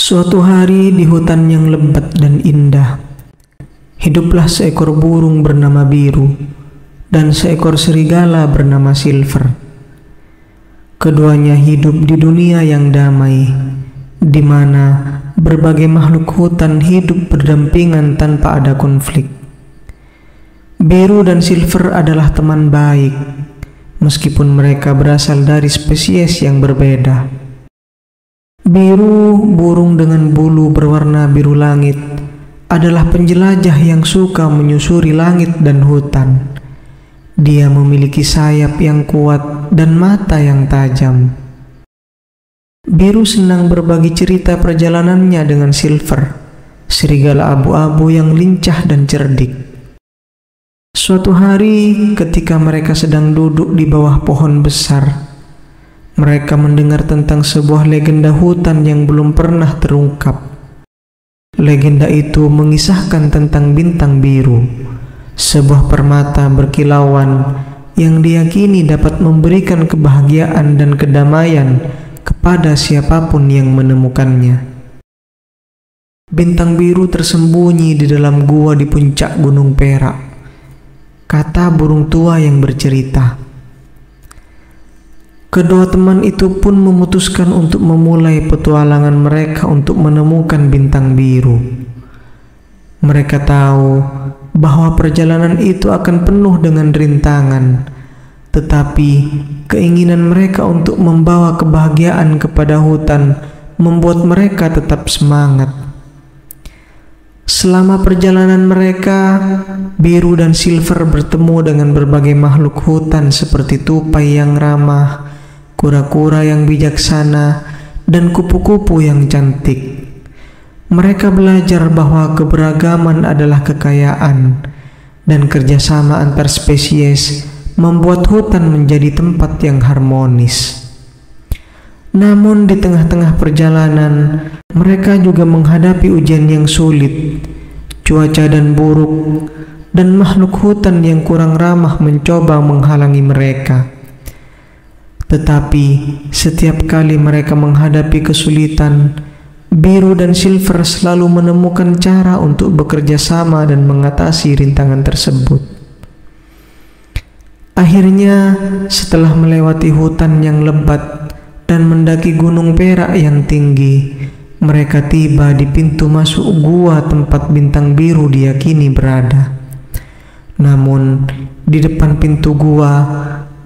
Suatu hari di hutan yang lebat dan indah, hiduplah seekor burung bernama Biru dan seekor serigala bernama Silver. Keduanya hidup di dunia yang damai, di mana berbagai makhluk hutan hidup berdampingan tanpa ada konflik. Biru dan Silver adalah teman baik, meskipun mereka berasal dari spesies yang berbeda. Biru, burung dengan bulu berwarna biru langit, adalah penjelajah yang suka menyusuri langit dan hutan. Dia memiliki sayap yang kuat dan mata yang tajam. Biru senang berbagi cerita perjalanannya dengan Silver, serigala abu-abu yang lincah dan cerdik. Suatu hari ketika mereka sedang duduk di bawah pohon besar, mereka mendengar tentang sebuah legenda hutan yang belum pernah terungkap. Legenda itu mengisahkan tentang bintang biru, sebuah permata berkilauan yang diyakini dapat memberikan kebahagiaan dan kedamaian kepada siapapun yang menemukannya. Bintang biru tersembunyi di dalam gua di puncak Gunung Perak, kata burung tua yang bercerita. Kedua teman itu pun memutuskan untuk memulai petualangan mereka untuk menemukan bintang biru. Mereka tahu bahwa perjalanan itu akan penuh dengan rintangan, tetapi keinginan mereka untuk membawa kebahagiaan kepada hutan membuat mereka tetap semangat. Selama perjalanan mereka, Biru dan Silver bertemu dengan berbagai makhluk hutan seperti tupai yang ramah, kura-kura yang bijaksana, dan kupu-kupu yang cantik. Mereka belajar bahwa keberagaman adalah kekayaan, dan kerjasama antar spesies membuat hutan menjadi tempat yang harmonis. Namun di tengah-tengah perjalanan, mereka juga menghadapi ujian yang sulit. Cuaca dan buruk, dan makhluk hutan yang kurang ramah mencoba menghalangi mereka. Tetapi setiap kali mereka menghadapi kesulitan, Biru dan Silver selalu menemukan cara untuk bekerja sama dan mengatasi rintangan tersebut. Akhirnya, setelah melewati hutan yang lebat dan mendaki Gunung Perak yang tinggi, mereka tiba di pintu masuk gua tempat bintang biru diyakini berada. Namun, di depan pintu gua,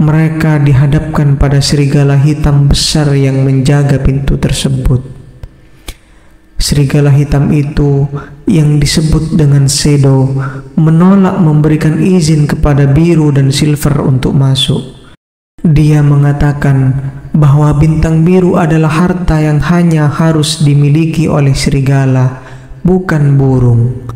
mereka dihadapkan pada serigala hitam besar yang menjaga pintu tersebut. Serigala hitam itu, yang disebut dengan Shadow, menolak memberikan izin kepada Biru dan Silver untuk masuk. Dia mengatakan bahwa bintang biru adalah harta yang hanya harus dimiliki oleh serigala, bukan burung.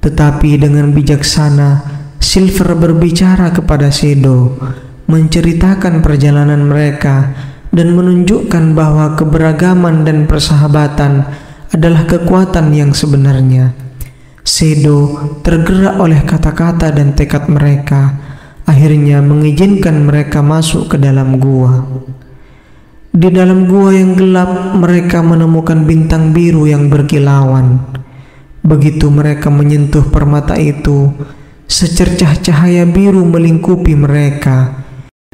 Tetapi dengan bijaksana, Silver berbicara kepada Shadow, menceritakan perjalanan mereka, dan menunjukkan bahwa keberagaman dan persahabatan adalah kekuatan yang sebenarnya. Shadow tergerak oleh kata-kata dan tekad mereka, akhirnya mengizinkan mereka masuk ke dalam gua. Di dalam gua yang gelap, mereka menemukan bintang biru yang berkilauan. Begitu mereka menyentuh permata itu, secercah cahaya biru melingkupi mereka.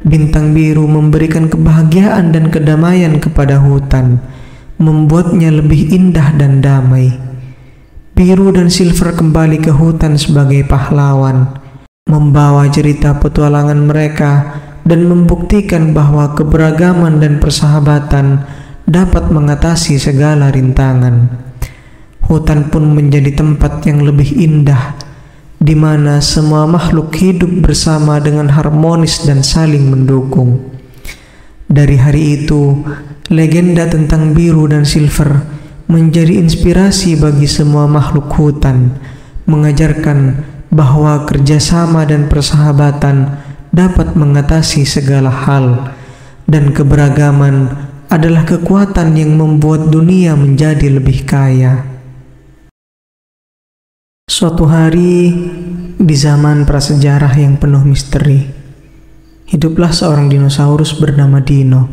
Bintang biru memberikan kebahagiaan dan kedamaian kepada hutan, membuatnya lebih indah dan damai. Biru dan Silver kembali ke hutan sebagai pahlawan, membawa cerita petualangan mereka dan membuktikan bahwa keberagaman dan persahabatan dapat mengatasi segala rintangan. Hutan pun menjadi tempat yang lebih indah, di mana semua makhluk hidup bersama dengan harmonis dan saling mendukung. Dari hari itu, legenda tentang Biru dan Silver menjadi inspirasi bagi semua makhluk hutan, mengajarkan bahwa kerjasama dan persahabatan dapat mengatasi segala hal, dan keberagaman adalah kekuatan yang membuat dunia menjadi lebih kaya. Suatu hari, di zaman prasejarah yang penuh misteri, hiduplah seorang dinosaurus bernama Dino.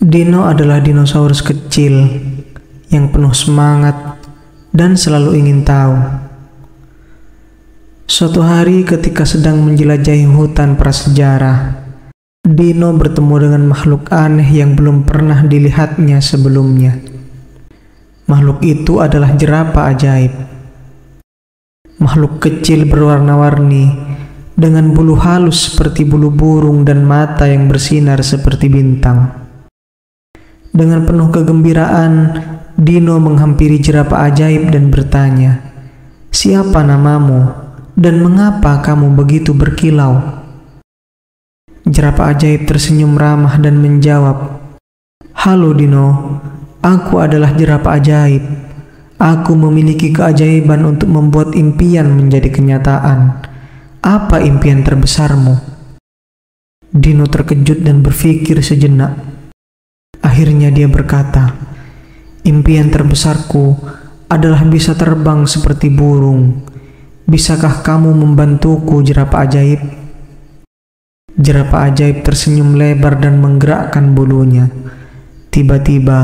Dino adalah dinosaurus kecil yang penuh semangat dan selalu ingin tahu. Suatu hari ketika sedang menjelajahi hutan prasejarah, Dino bertemu dengan makhluk aneh yang belum pernah dilihatnya sebelumnya. Makhluk itu adalah jerapah ajaib. Makhluk kecil berwarna-warni dengan bulu halus seperti bulu burung dan mata yang bersinar seperti bintang. Dengan penuh kegembiraan, Dino menghampiri jerapah ajaib dan bertanya, "Siapa namamu dan mengapa kamu begitu berkilau?" Jerapah ajaib tersenyum ramah dan menjawab, "Halo Dino, aku adalah jerapah ajaib. Aku memiliki keajaiban untuk membuat impian menjadi kenyataan. Apa impian terbesarmu?" Dino terkejut dan berpikir sejenak. Akhirnya dia berkata, "Impian terbesarku adalah bisa terbang seperti burung. Bisakah kamu membantuku, jerapah ajaib?" Jerapah ajaib tersenyum lebar dan menggerakkan bulunya. Tiba-tiba,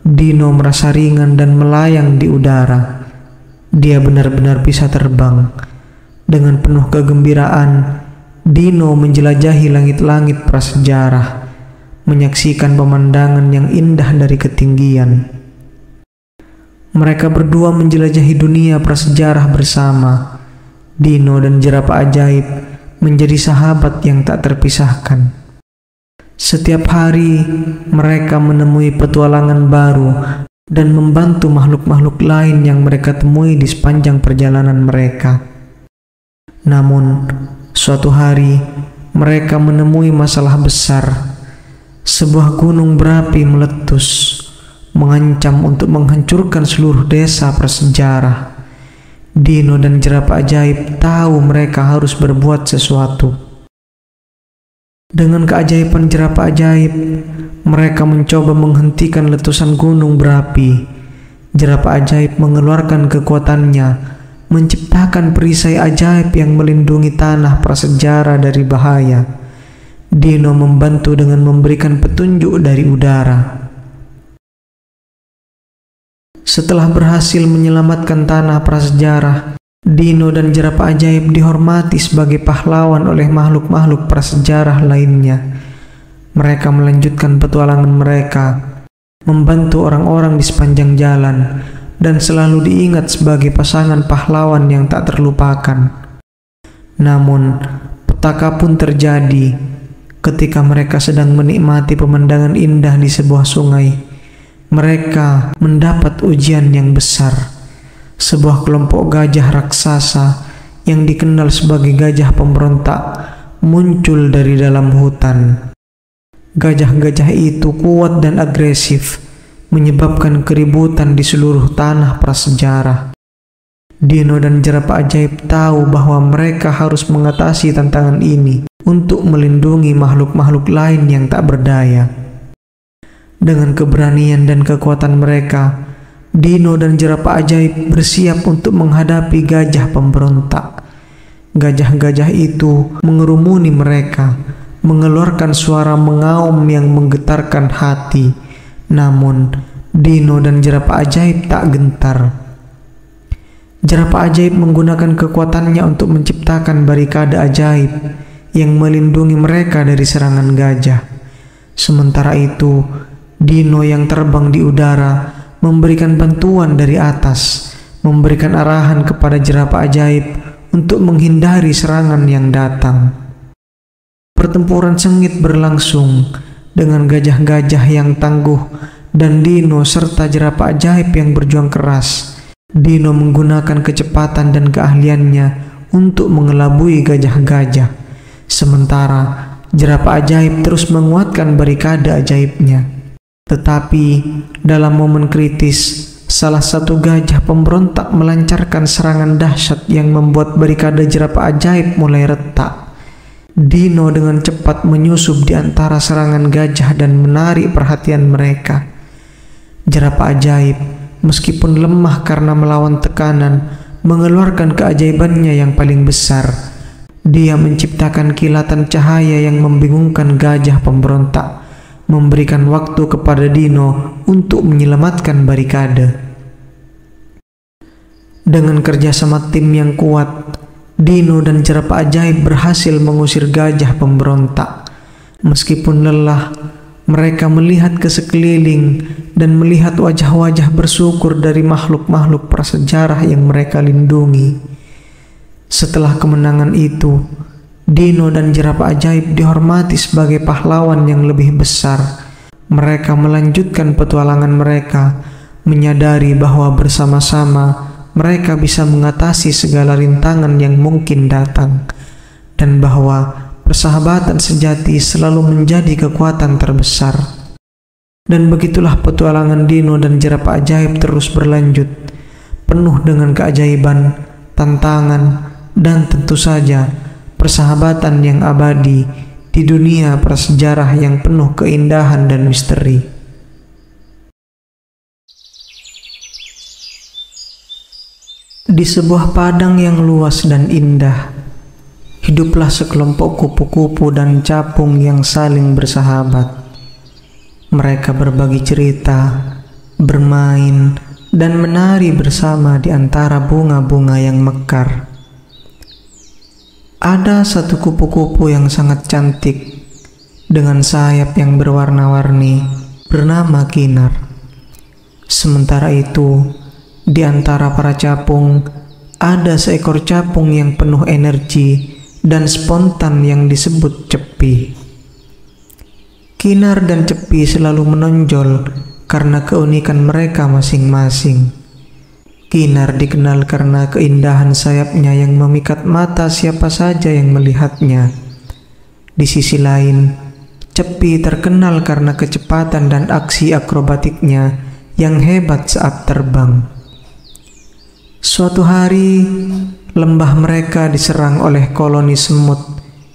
Dino merasa ringan dan melayang di udara. Dia benar-benar bisa terbang. Dengan penuh kegembiraan, Dino menjelajahi langit-langit prasejarah, menyaksikan pemandangan yang indah dari ketinggian. Mereka berdua menjelajahi dunia prasejarah bersama. Dino dan jerapah ajaib menjadi sahabat yang tak terpisahkan. Setiap hari mereka menemui petualangan baru dan membantu makhluk-makhluk lain yang mereka temui di sepanjang perjalanan mereka. Namun, suatu hari mereka menemui masalah besar. Sebuah gunung berapi meletus, mengancam untuk menghancurkan seluruh desa prasejarah. Dino dan jerapah ajaib tahu mereka harus berbuat sesuatu. Dengan keajaiban jerapah ajaib, mereka mencoba menghentikan letusan gunung berapi. Jerapah ajaib mengeluarkan kekuatannya, menciptakan perisai ajaib yang melindungi tanah prasejarah dari bahaya. Dino membantu dengan memberikan petunjuk dari udara. Setelah berhasil menyelamatkan tanah prasejarah, Dino dan jerapah ajaib dihormati sebagai pahlawan oleh makhluk-makhluk prasejarah lainnya. Mereka melanjutkan petualangan mereka, membantu orang-orang di sepanjang jalan, dan selalu diingat sebagai pasangan pahlawan yang tak terlupakan. Namun, petaka pun terjadi ketika mereka sedang menikmati pemandangan indah di sebuah sungai. Mereka mendapat ujian yang besar. Sebuah kelompok gajah raksasa yang dikenal sebagai gajah pemberontak muncul dari dalam hutan. Gajah-gajah itu kuat dan agresif, menyebabkan keributan di seluruh tanah prasejarah. Dino dan jerapah ajaib tahu bahwa mereka harus mengatasi tantangan ini untuk melindungi makhluk-makhluk lain yang tak berdaya. Dengan keberanian dan kekuatan mereka, Dino dan jerapah ajaib bersiap untuk menghadapi gajah pemberontak. Gajah-gajah itu mengerumuni mereka, mengeluarkan suara mengaum yang menggetarkan hati. Namun, Dino dan jerapah ajaib tak gentar. Jerapah ajaib menggunakan kekuatannya untuk menciptakan barikade ajaib yang melindungi mereka dari serangan gajah. Sementara itu, Dino yang terbang di udara memberikan bantuan dari atas, memberikan arahan kepada jerapah ajaib untuk menghindari serangan yang datang. Pertempuran sengit berlangsung dengan gajah-gajah yang tangguh dan Dino serta jerapah ajaib yang berjuang keras. Dino menggunakan kecepatan dan keahliannya untuk mengelabui gajah-gajah, sementara jerapah ajaib terus menguatkan barikade ajaibnya. Tetapi dalam momen kritis, salah satu gajah pemberontak melancarkan serangan dahsyat yang membuat barikade jerapah ajaib mulai retak. Dino dengan cepat menyusup di antara serangan gajah dan menarik perhatian mereka. Jerapah ajaib, meskipun lemah karena melawan tekanan, mengeluarkan keajaibannya yang paling besar. Dia menciptakan kilatan cahaya yang membingungkan gajah pemberontak. memberikan waktu kepada Dino untuk menyelamatkan barikade. Dengan kerjasama tim yang kuat, Dino dan jerapah ajaib berhasil mengusir gajah pemberontak. Meskipun lelah, mereka melihat ke sekeliling dan melihat wajah-wajah bersyukur dari makhluk-makhluk prasejarah yang mereka lindungi. Setelah kemenangan itu, Dino dan jerapah ajaib dihormati sebagai pahlawan yang lebih besar. Mereka melanjutkan petualangan mereka, menyadari bahwa bersama-sama mereka bisa mengatasi segala rintangan yang mungkin datang, dan bahwa persahabatan sejati selalu menjadi kekuatan terbesar. Dan begitulah petualangan Dino dan jerapah ajaib terus berlanjut, penuh dengan keajaiban, tantangan, dan tentu saja persahabatan yang abadi di dunia prasejarah yang penuh keindahan dan misteri. Di sebuah padang yang luas dan indah, hiduplah sekelompok kupu-kupu dan capung yang saling bersahabat. Mereka berbagi cerita, bermain, dan menari bersama di antara bunga-bunga yang mekar. Ada satu kupu-kupu yang sangat cantik, dengan sayap yang berwarna-warni, bernama Kinar. Sementara itu, di antara para capung, ada seekor capung yang penuh energi dan spontan yang disebut Cepi. Kinar dan Cepi selalu menonjol karena keunikan mereka masing-masing. Kinar dikenal karena keindahan sayapnya yang memikat mata siapa saja yang melihatnya. Di sisi lain, Cepi terkenal karena kecepatan dan aksi akrobatiknya yang hebat saat terbang. Suatu hari, lembah mereka diserang oleh koloni semut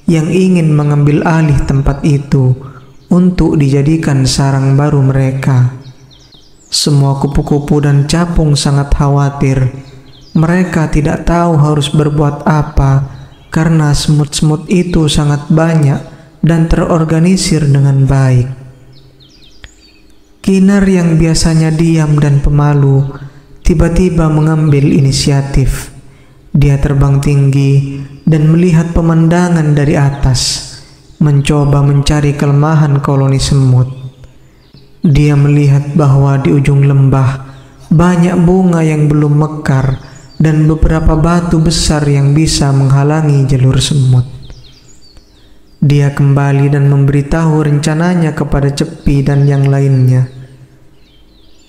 yang ingin mengambil alih tempat itu untuk dijadikan sarang baru mereka. Semua kupu-kupu dan capung sangat khawatir. Mereka tidak tahu harus berbuat apa karena semut-semut itu sangat banyak dan terorganisir dengan baik. Kinar yang biasanya diam dan pemalu tiba-tiba mengambil inisiatif. Dia terbang tinggi dan melihat pemandangan dari atas, mencoba mencari kelemahan koloni semut. Dia melihat bahwa di ujung lembah banyak bunga yang belum mekar dan beberapa batu besar yang bisa menghalangi jalur semut. Dia kembali dan memberitahu rencananya kepada Cepi dan yang lainnya.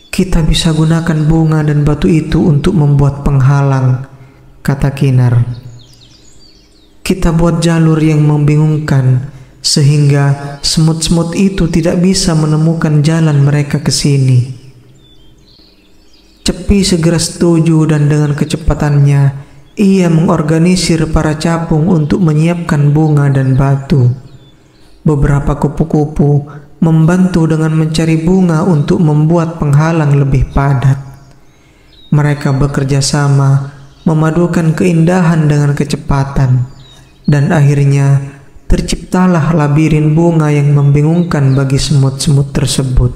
Kita bisa gunakan bunga dan batu itu untuk membuat penghalang, kata Kinar. Kita buat jalur yang membingungkan, sehingga semut-semut itu tidak bisa menemukan jalan mereka ke sini. Cepi segera setuju dan dengan kecepatannya, ia mengorganisir para capung untuk menyiapkan bunga dan batu. Beberapa kupu-kupu membantu dengan mencari bunga untuk membuat penghalang lebih padat. Mereka bekerja sama, memadukan keindahan dengan kecepatan, dan akhirnya terciptalah labirin bunga yang membingungkan bagi semut-semut tersebut.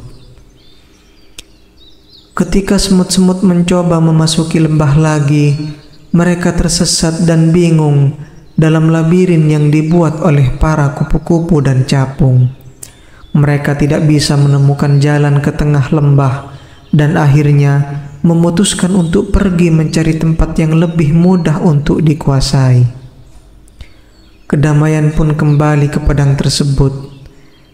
Ketika semut-semut mencoba memasuki lembah lagi, mereka tersesat dan bingung dalam labirin yang dibuat oleh para kupu-kupu dan capung. Mereka tidak bisa menemukan jalan ke tengah lembah dan akhirnya memutuskan untuk pergi mencari tempat yang lebih mudah untuk dikuasai. Kedamaian pun kembali ke padang tersebut.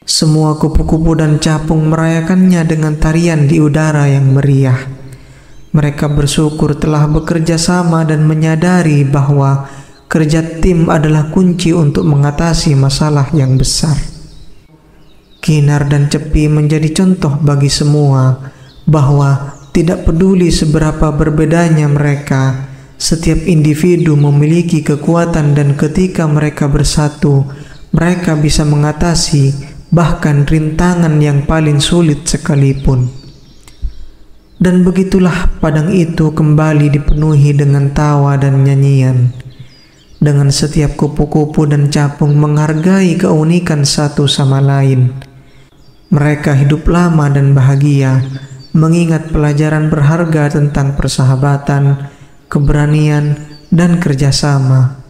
Semua kupu-kupu dan capung merayakannya dengan tarian di udara yang meriah. Mereka bersyukur telah bekerja sama dan menyadari bahwa kerja tim adalah kunci untuk mengatasi masalah yang besar. Kinar dan Cepi menjadi contoh bagi semua bahwa tidak peduli seberapa berbedanya mereka, setiap individu memiliki kekuatan dan ketika mereka bersatu, mereka bisa mengatasi bahkan rintangan yang paling sulit sekalipun. Dan begitulah padang itu kembali dipenuhi dengan tawa dan nyanyian. Dengan setiap kupu-kupu dan capung menghargai keunikan satu sama lain. Mereka hidup lama dan bahagia, mengingat pelajaran berharga tentang persahabatan, keberanian, dan kerjasama.